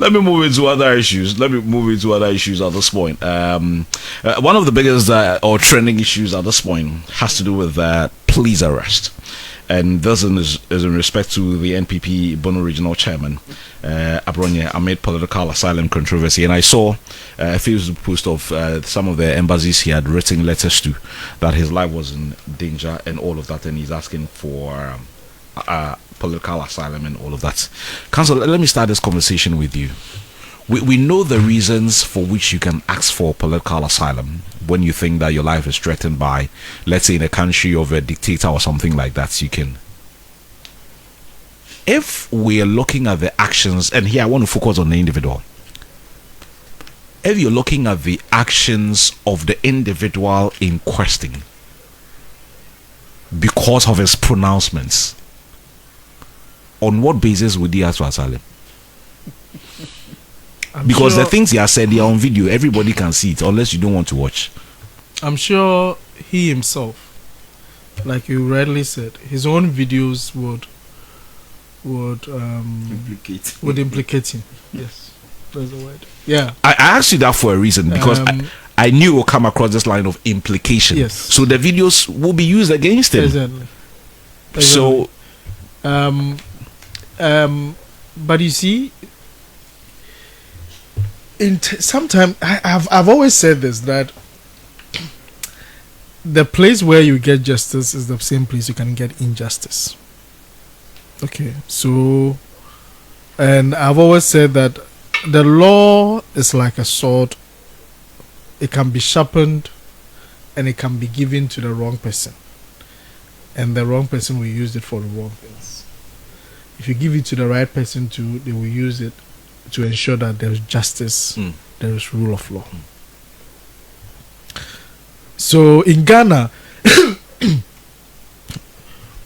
let me move into other issues. Let me move into other issues at this point. One of the biggest or trending issues at this point has to do with police arrest. And this is in respect to the NPP Bono Regional Chairman, Abronye, amid political asylum controversy. And I saw a Facebook post of some of the embassies he had written letters to that his life was in danger and all of that, and he's asking for political asylum and all of that. Council, let me start this conversation with you. We know the reasons for which you can ask for political asylum when you think that your life is threatened by, let's say, in a country of a dictator or something like that. You can. If we are looking at the actions, and here I want to focus on the individual. If you're looking at the actions of the individual in question because of his pronouncements, on what basis would he ask for asylum? Because sure the things he has said, they are on video. Everybody can see it, unless you don't want to watch. I'm sure he himself, like you rightly said, his own videos would implicate him. Yes, that's the word. Yeah. I asked you that for a reason, because I knew it would come across this line of implication. Yes. So the videos will be used against him. Exactly. So, but you see, sometimes I've always said this, that the place where you get justice is the same place you can get injustice. Okay, so, and I've always said that the law is like a sword. It can be sharpened and it can be given to the wrong person, and the wrong person will use it for the wrong things. If you give it to the right person too, they will use it to ensure that there is justice, there is rule of law. So in Ghana,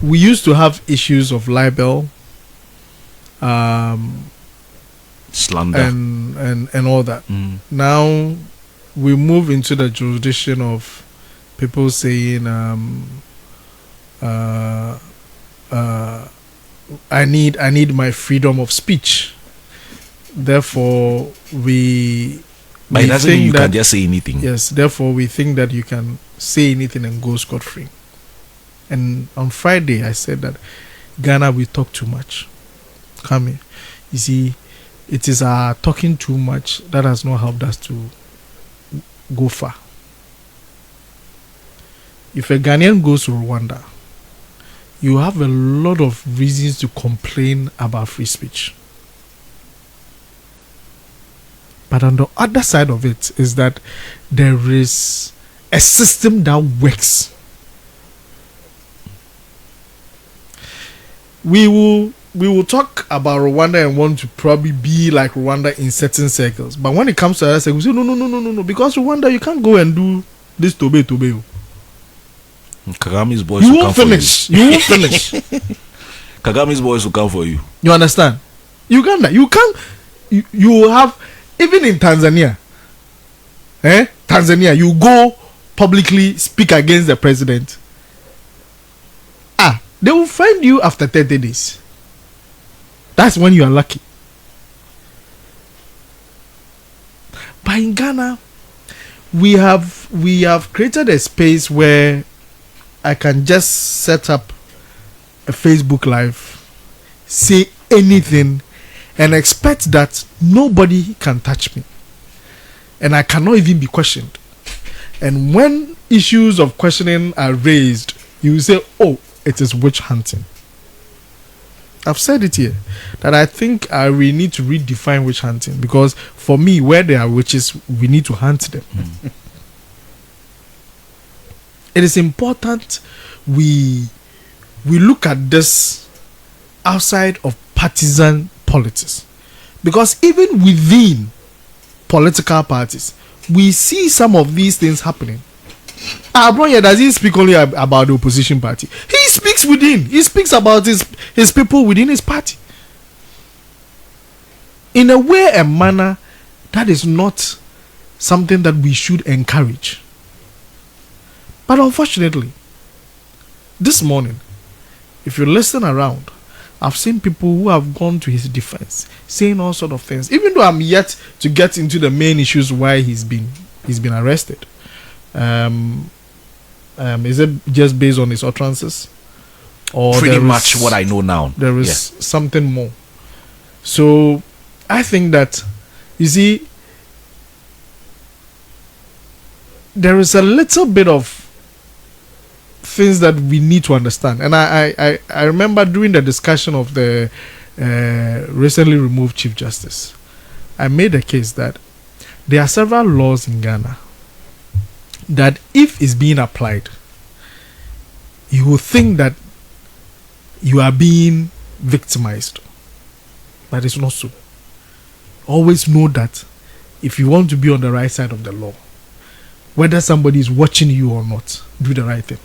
we used to have issues of libel, slander, and all that. Now we move into the jurisdiction of people saying, I need my freedom of speech. Therefore, but it doesn't mean you can just say anything. Yes, therefore we think that you can say anything and go scot-free. And on Friday, I said that Ghana, we talk too much. Come here. You see, it is our talking too much that has not helped us to go far. If a Ghanaian goes to Rwanda, you have a lot of reasons to complain about free speech. But on the other side of it is that there is a system that works. We will talk about Rwanda and want to probably be like Rwanda in certain circles. But when it comes to other circles, we say no. Because Rwanda, you can't go and do this tobe. Kagame's boys you will won't come finish. for you. You won't finish. Kagame's boys will come for you. You understand? Uganda, you can't. You have. Even in Tanzania, Tanzania, you go publicly speak against the president. They will find you after 30 days. That's when you are lucky. But in Ghana, we have created a space where I can just set up a Facebook Live, say anything, and expect that nobody can touch me, and I cannot even be questioned. And when issues of questioning are raised, you will say, oh, it is witch hunting. I've said it here that I think we need to redefine witch hunting, because for me, where there are witches, we need to hunt them. It is important we look at this outside of partisan politics, because even within political parties, we see some of these things happening. Abronye, does he speak only about the opposition party? He speaks within. He speaks about his people within his party. In a way, a manner that is not something that we should encourage. But unfortunately, this morning, if you listen around, I've seen people who have gone to his defense, saying all sort of things. Even though I'm yet to get into the main issues why he's been arrested. Is it just based on his utterances? Or pretty much what I know now. There is something more. So I think that, you see, there is a little bit of things that we need to understand. And I remember during the discussion of the recently removed Chief Justice, I made a case that there are several laws in Ghana that if it's being applied, you will think that you are being victimized. But it's not so. Always know that if you want to be on the right side of the law, whether somebody is watching you or not, do the right thing.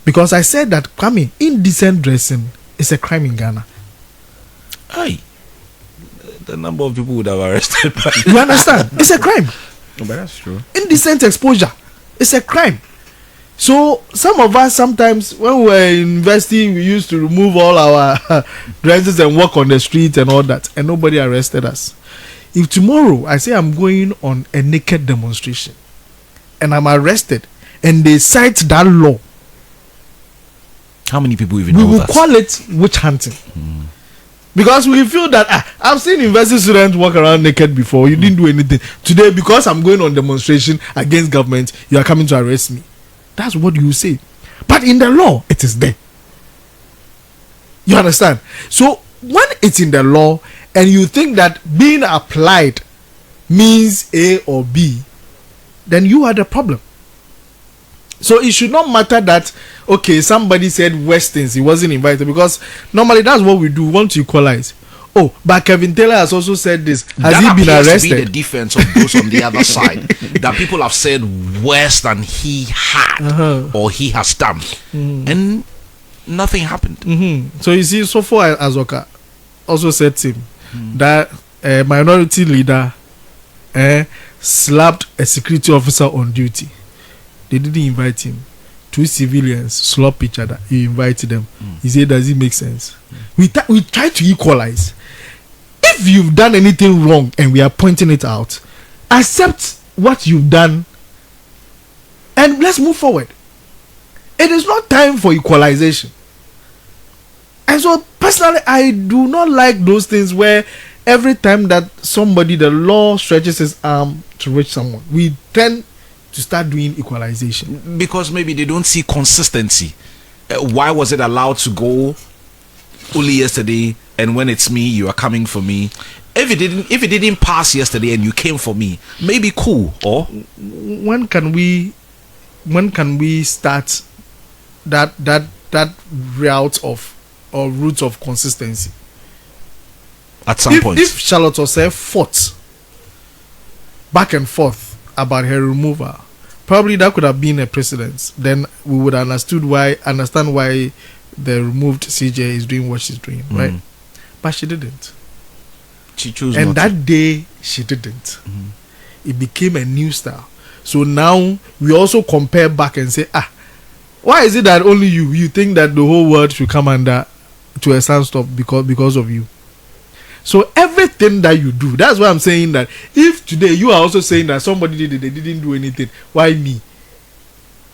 Because I said that, Kwame, indecent dressing is a crime in Ghana. Aye. The number of people would have arrested. You understand? It's a crime. But that's true. Indecent exposure. It's a crime. So some of us sometimes, when we were in university, we used to remove all our dresses and walk on the street and all that, and nobody arrested us. If tomorrow I say I'm going on a naked demonstration and I'm arrested and they cite that law, how many people even know that? We will call it witch hunting. Because we feel that I've seen university students walk around naked before. You didn't do anything. Today, because I'm going on demonstration against government, you are coming to arrest me. That's what you say. But in the law, it is there. You understand? So when it's in the law and you think that being applied means A or B, then you are the problem. So it should not matter that, okay, somebody said Westons, he wasn't invited, because normally that's what we do. We want to equalize. Oh, but Kevin Taylor has also said this. Has he been arrested? To be the defense of those on the other side, that people have said worse than he had or he has done, and nothing happened. So you see, so far Azoka also said to him that a minority leader slapped a security officer on duty. They didn't invite him. Two civilians slap each other. You invited them. He said, does it make sense? We try to equalize. If you've done anything wrong and we are pointing it out, accept what you've done and let's move forward. It is not time for equalization. And so personally, I do not like those things where every time that the law stretches its arm to reach someone, we tend to start doing equalization. Because maybe they don't see consistency. Why was it allowed to go only yesterday, and when it's me, you are coming for me? If it didn't pass yesterday and you came for me, maybe cool. Or when can we start that route of consistency? At some point, if Charlotte Osei fought back and forth about her removal, probably that could have been a precedent. Then we would understand why the removed CJ is doing what she's doing, right? But she didn't. She chose and not that to. Day she didn't. It became a new style. So now we also compare back and say, why is it that only you think that the whole world should come under to a standstill because of you? So everything that you do, that's why I'm saying that if today you are also saying that somebody did it, they didn't do anything, why me?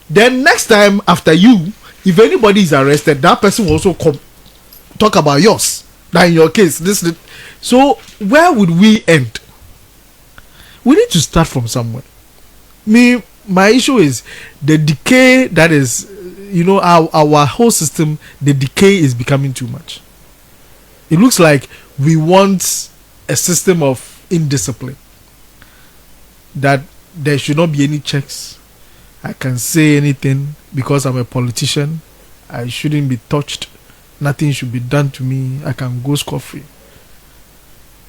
Then next time after you, if anybody is arrested, that person will also talk about yours. That in your case, so where would we end? We need to start from somewhere. My issue is the decay that is, our whole system, the decay is becoming too much. It looks like we want a system of indiscipline, that there should not be any checks. I can say anything because I'm a politician. I shouldn't be touched. Nothing should be done to me. I can go scot-free.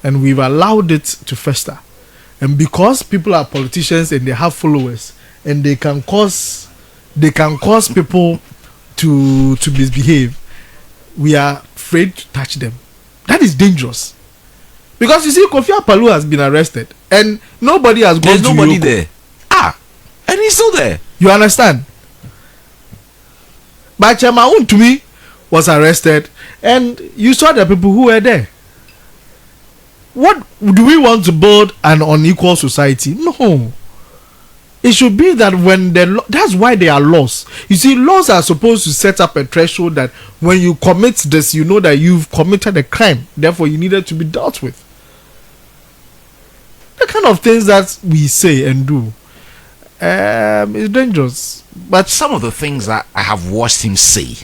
And we've allowed it to fester. And because people are politicians and they have followers and they can cause people to misbehave, we are afraid to touch them. That is dangerous. Because you see, Kofi Apalu has been arrested and nobody has gone to Yoko. There's nobody there. And he's still there. You understand? But Chama to me, was arrested, and you saw the people who were there. What do we want to build an unequal society? No. It should be that when that's why they are laws. You see, laws are supposed to set up a threshold that when you commit this, you know that you've committed a crime. Therefore, you needed to be dealt with. The kind of things that we say and do is dangerous. But some of the things that I have watched him say,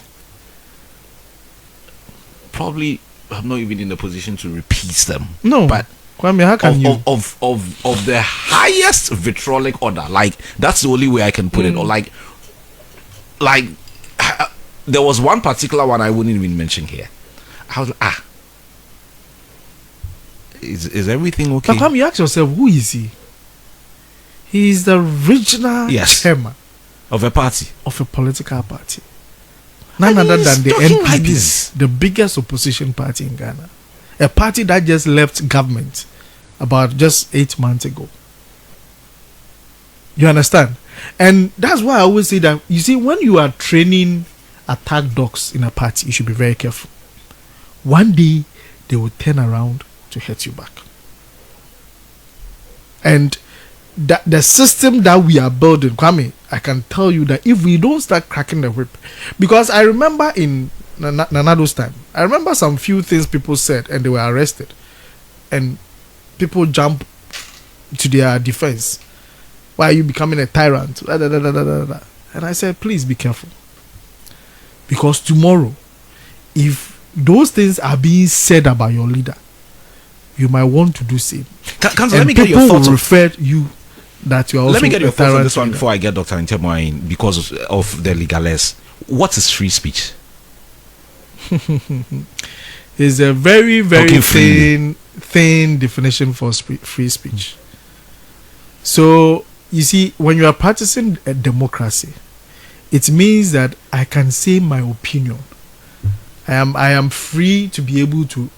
probably I'm not even in a position to repeat them. No, but Kwame, how can you? Of the highest vitriolic order, like that's the only way I can put it. Or like there was one particular one I wouldn't even mention here. I was like, is everything okay? But Kwame, you ask yourself, who is he? He is the regional chairman of a party, of a political party. None other than the NPP, the biggest opposition party in Ghana. A party that just left government about just 8 months ago. You understand? And that's why I always say that, you see, when you are training attack dogs in a party, you should be very careful. One day, they will turn around to hurt you back. And the system that we are building, Kwame, I can tell you that if we don't start cracking the whip, because I remember in Nanado's time, I remember some few things people said and they were arrested, and people jump to their defense. Why are you becoming a tyrant? And I said, please be careful, because tomorrow, if those things are being said about your leader, you might want to do same. Let me get your thoughts. Refer you that you are also. Let me get your thoughts on this one before I get Dr. Ntemo in, because of the legalists. What is free speech? It's a very, very thin definition for free speech. So you see, when you are practicing a democracy, it means that I can say my opinion. I am free to be able to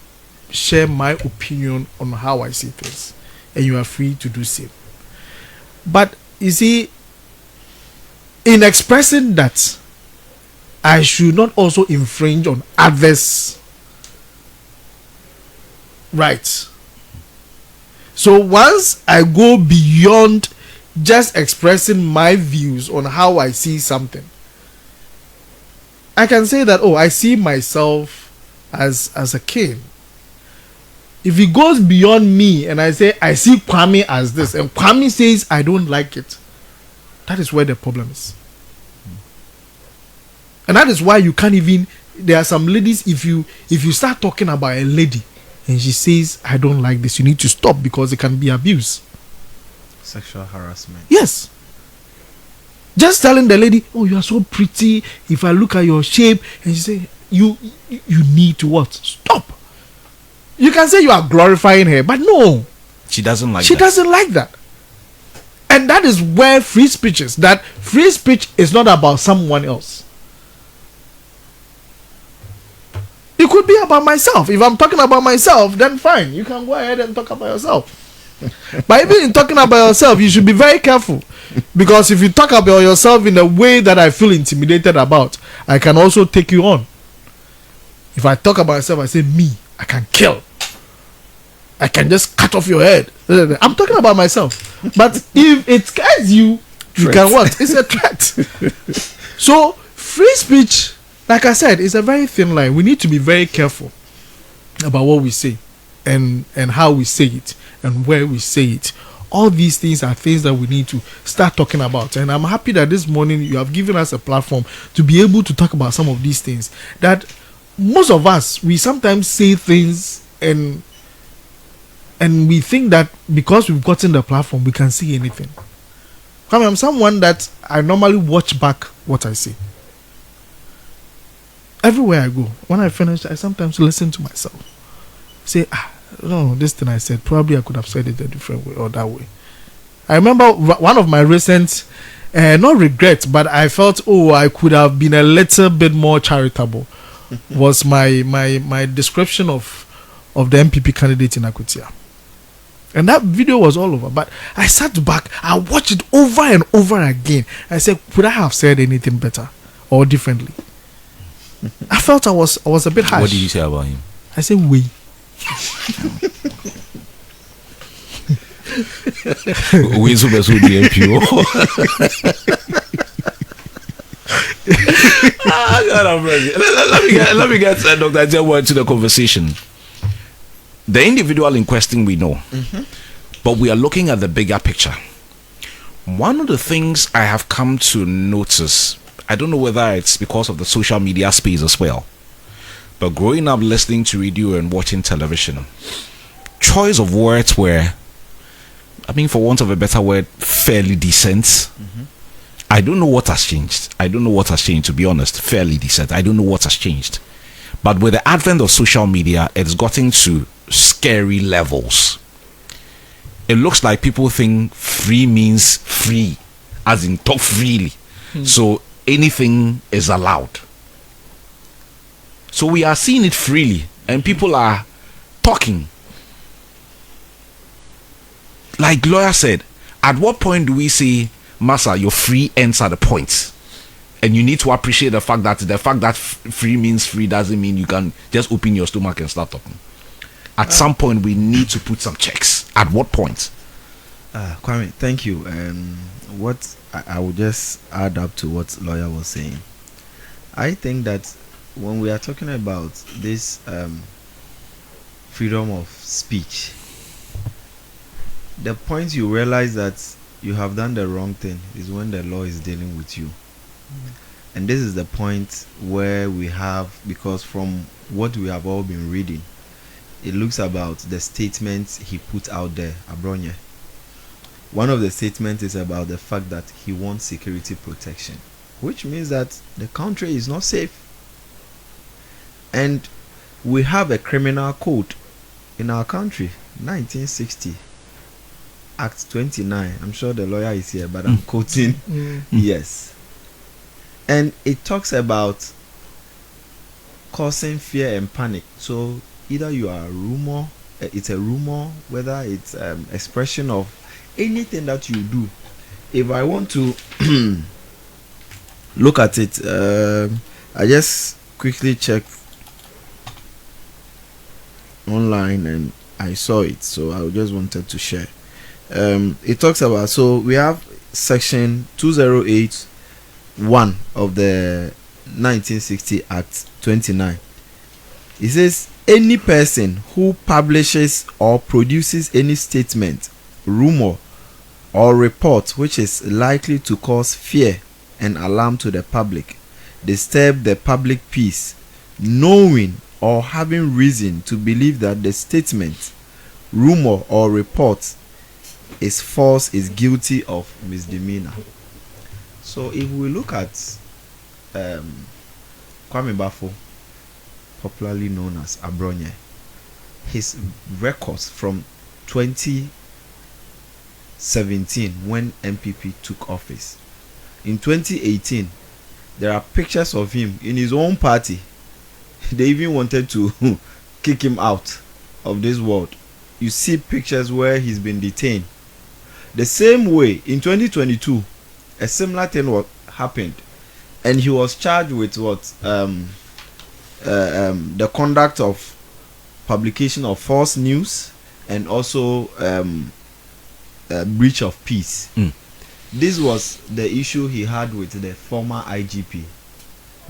share my opinion on how I see things, and you are free to do same. But you see, in expressing that, I should not also infringe on others' rights. So once I go beyond just expressing my views on how I see something, I can say that, oh, I see myself as a king. If it goes beyond me and I say I see Kwame as this, and Kwame says I don't like it, that is where the problem is. And that is why you can't even, there are some ladies, if you start talking about a lady and she says I don't like this, you need to stop, because it can be abuse. Sexual harassment. Yes. Just telling the lady, oh, you are so pretty, if I look at your shape, and she say you need to what? Stop. You can say you are glorifying her, but no. She doesn't like that. She doesn't like that. And that is where free speech is. That free speech is not about someone else. It could be about myself. If I'm talking about myself, then fine. You can go ahead and talk about yourself. But even in talking about yourself, you should be very careful. Because if you talk about yourself in a way that I feel intimidated about, I can also take you on. If I talk about myself, I say me, I can kill. I can just cut off your head. I'm talking about myself. But if it scares you, you can what? It's a threat. So free speech, like I said, is a very thin line. We need to be very careful about what we say and how we say it and where we say it. All these things are things that we need to start talking about. And I'm happy that this morning you have given us a platform to be able to talk about some of these things. That most of us, we sometimes say things and we think that because we've gotten the platform, we can say anything. I'm someone that I normally watch back what I say. Everywhere I go, when I finish, I sometimes listen to myself. Say, no, this thing I said, probably I could have said it a different way or that way. I remember one of my recent, not regrets, but I felt, I could have been a little bit more charitable, was my description of the MPP candidate in Akutia. And that video was all over. But I sat back, I watched it over and over again. I said, could I have said anything better or differently? I felt I was a bit harsh. What did you say about him? I said we. We super so DMPO. Let me get Dr. Ajewa to the conversation. The individual in question we know, but we are looking at the bigger picture. One of the things I have come to notice, I don't know whether it's because of the social media space as well, but growing up listening to radio and watching television, choice of words were, I mean, for want of a better word, fairly decent. I don't know what has changed. To be honest. Fairly decent. I don't know what has changed. But with the advent of social media, it's gotten to scary levels. It looks like people think free means free, as in talk freely. So anything is allowed. So we are seeing it freely, and people are talking. Like lawyer said, at what point do we say, Massa, your free ends at the point? And you need to appreciate the fact that free means free doesn't mean you can just open your stomach and start talking. At some point, we need to put some checks. At what point? Kwame, thank you. What I would just add up to what lawyer was saying. I think that when we are talking about this freedom of speech, the point you realize that you have done the wrong thing is when the law is dealing with you. And this is the point where we have, because from what we have all been reading, it looks about the statements he put out there, Abronye. One of the statements is about the fact that he wants security protection, which means that the country is not safe. And we have a criminal code in our country, 1960. Act 29. I'm sure the lawyer is here, but I'm quoting. Yes. And it talks about causing fear and panic. So either you are a rumor, it's a rumor, whether it's expression of anything that you do. If I want to look at it, I just quickly checked online and I saw it, so I just wanted to share. It talks about, so we have section 208(1) of the 1960 Act 29. It says any person who publishes or produces any statement, rumor, or report which is likely to cause fear and alarm to the public, disturb the public peace, knowing or having reason to believe that the statement, rumor, or report is false, is guilty of misdemeanor. So if we look at Kwame Bafo, popularly known as Abronye, his records from 2017 when MPP took office. In 2018, there are pictures of him in his own party. They even wanted to kick him out of this world. You see pictures where he's been detained. The same way in 2022, a similar thing happened, and he was charged with the conduct of publication of false news and also breach of peace. This was the issue he had with the former IGP,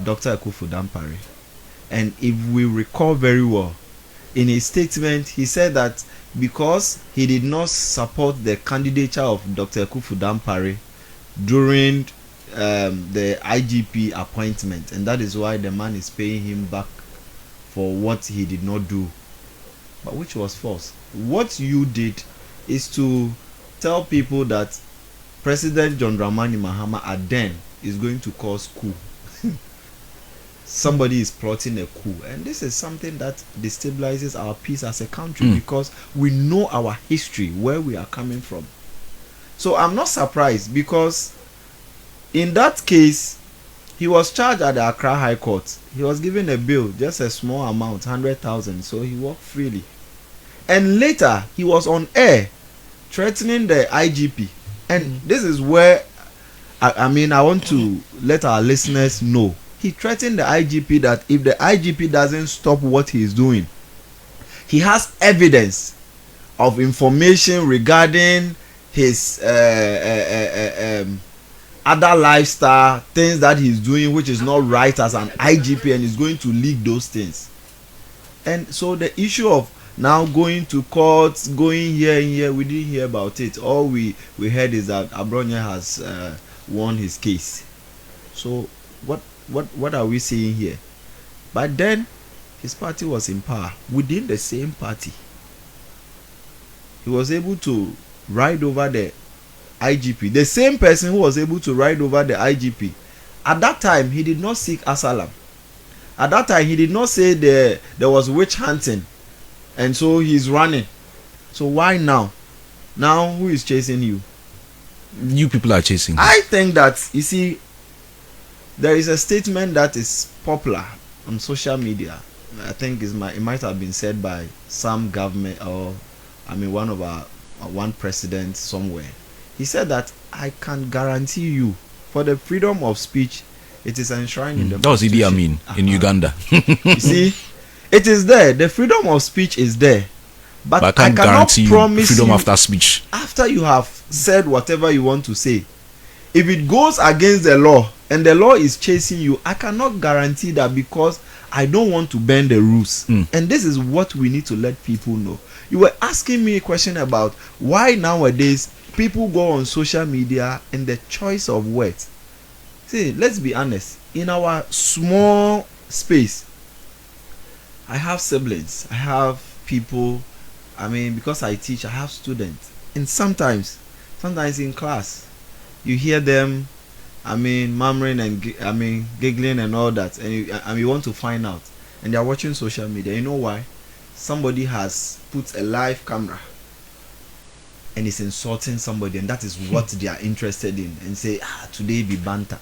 Dr. Akufo-Dampare. And if we recall very well, in his statement, he said that because he did not support the candidature of Dr. Akufo-Dampare during the IGP appointment, and that is why the man is paying him back for what he did not do, but which was false. What you did is to tell people that President John Dramani Mahama at then is going to cause coup. Somebody is plotting a coup, and this is something that destabilizes our peace as a country because we know our history, where we are coming from. So I'm not surprised, because in that case he was charged at the Accra High Court. He was given a bill, just a small amount, 100,000, so he walked freely. And later he was on air threatening the IGP. And this is where I want to let our listeners know he threatened the IGP that if the IGP doesn't stop what he is doing, he has evidence of information regarding his other lifestyle, things that he's doing which is not right as an IGP, and he's going to leak those things. And so the issue of now going to court, going here and here, we didn't hear about it. All we heard is that Abronye has won his case. So what are we seeing here? But then his party was in power. Within the same party, he was able to ride over the IGP. The same person who was able to ride over the IGP, at that time he did not seek asylum. At that time he did not say there was witch hunting, and so he's running. So why now? Now who is chasing you? You people are chasing. I think that, you see, there is a statement that is popular on social media. I think it might have been said by some government, or one of our one president somewhere. He said that I can guarantee you, for the freedom of speech, it is enshrined in the that was Idi Amin in Uganda. You see, it is there. The freedom of speech is there, but I can't guarantee promise freedom you, after speech. after you have said whatever you want to say, if it goes against the law and the law is chasing you, I cannot guarantee that, because I don't want to bend the rules. And this is what we need to let people know. You were asking me a question about why nowadays people go on social media and the choice of words. See, let's be honest. In our small space, I have siblings, I have people, because I teach, I have students. And sometimes in class, you hear them, murmuring and giggling and all that, and you want to find out, and they are watching social media. You know why? Somebody has put a live camera and is insulting somebody, and that is what they are interested in, and say, today be banter.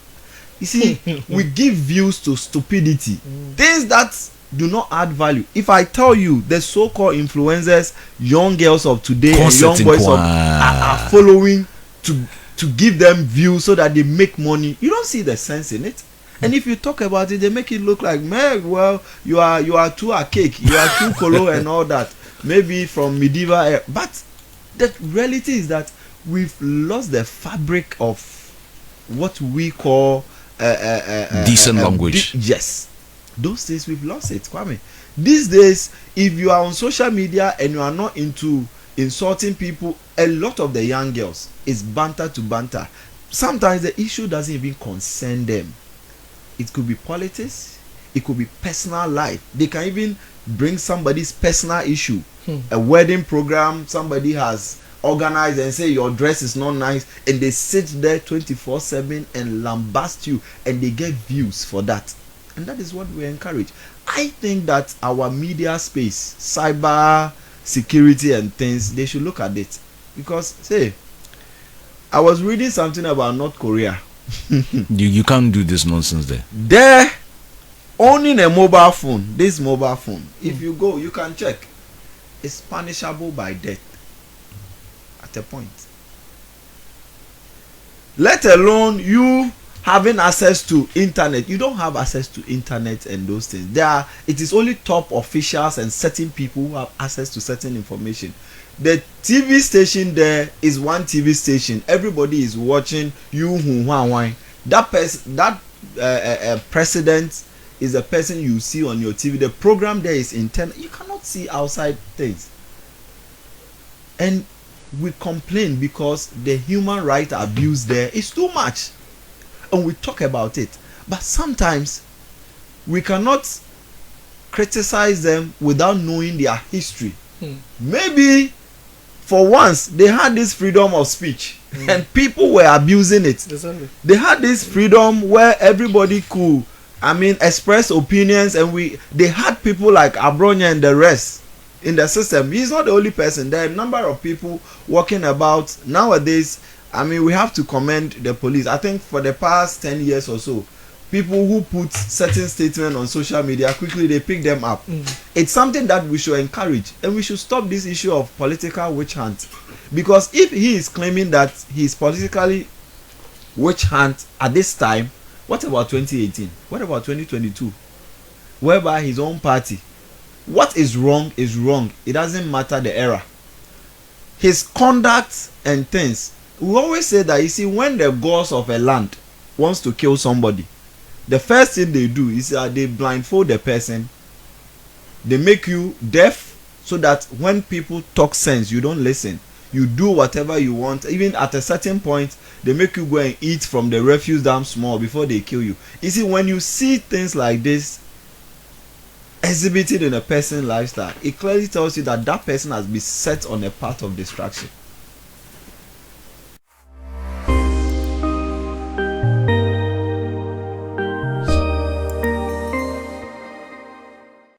You see, we give views to stupidity, things that do not add value. If I tell you the so-called influencers, young girls of today and young boys are following to give them views so that they make money, you don't see the sense in it. And if you talk about it, they make it look like, man, well, you are too archaic, you are too colo and all that, maybe from medieval era. But the reality is that we've lost the fabric of what we call decent language. Yes, those days we've lost it, Kwame. These days, if you are on social media and you are not into insulting people, a lot of the young girls is banter to banter. Sometimes the issue doesn't even concern them. It could be politics, it could be personal life. They can even bring somebody's personal issue, a wedding program somebody has organized, and say your dress is not nice, and they sit there 24/7 and lambast you, and they get views for that. And that is what we encourage. I think that our media space, cyber security and things, they should look at it. Because, say, I was reading something about North Korea. You can't do this nonsense there. They're owning a mobile phone. This mobile phone, if you go, you can check, it's punishable by death at a point. Let alone you having access to internet. You don't have access to internet and those things. It is only top officials and certain people who have access to certain information. The TV station there is one TV station. Everybody is watching you. That person, president is a person you see on your TV. The program there is internal. You cannot see outside things. And we complain because the human right abuse there is too much, and we talk about it. But sometimes we cannot criticize them without knowing their history. Maybe for once they had this freedom of speech and people were abusing it. They had this freedom where everybody could express opinions, and they had people like Abronye and the rest in the system. He's not the only person. There are a number of people walking about nowadays. We have to commend the police. I think for the past 10 years or so, people who put certain statements on social media, quickly they pick them up. It's something that we should encourage, and we should stop this issue of political witch hunt. Because if he is claiming that he is politically witch hunt at this time, What about 2018? What about 2022? Whereby his own party, what is wrong is wrong. It doesn't matter the era. His conduct and things. We always say that, you see, when the gods of a land wants to kill somebody, the first thing they do is that they blindfold the person. They make you deaf so that when people talk sense, you don't listen. You do whatever you want. Even at a certain point, they make you go and eat from the refuse dump small before they kill you. You see, when you see things like this exhibited in a person's lifestyle, it clearly tells you that that person has been set on a path of destruction.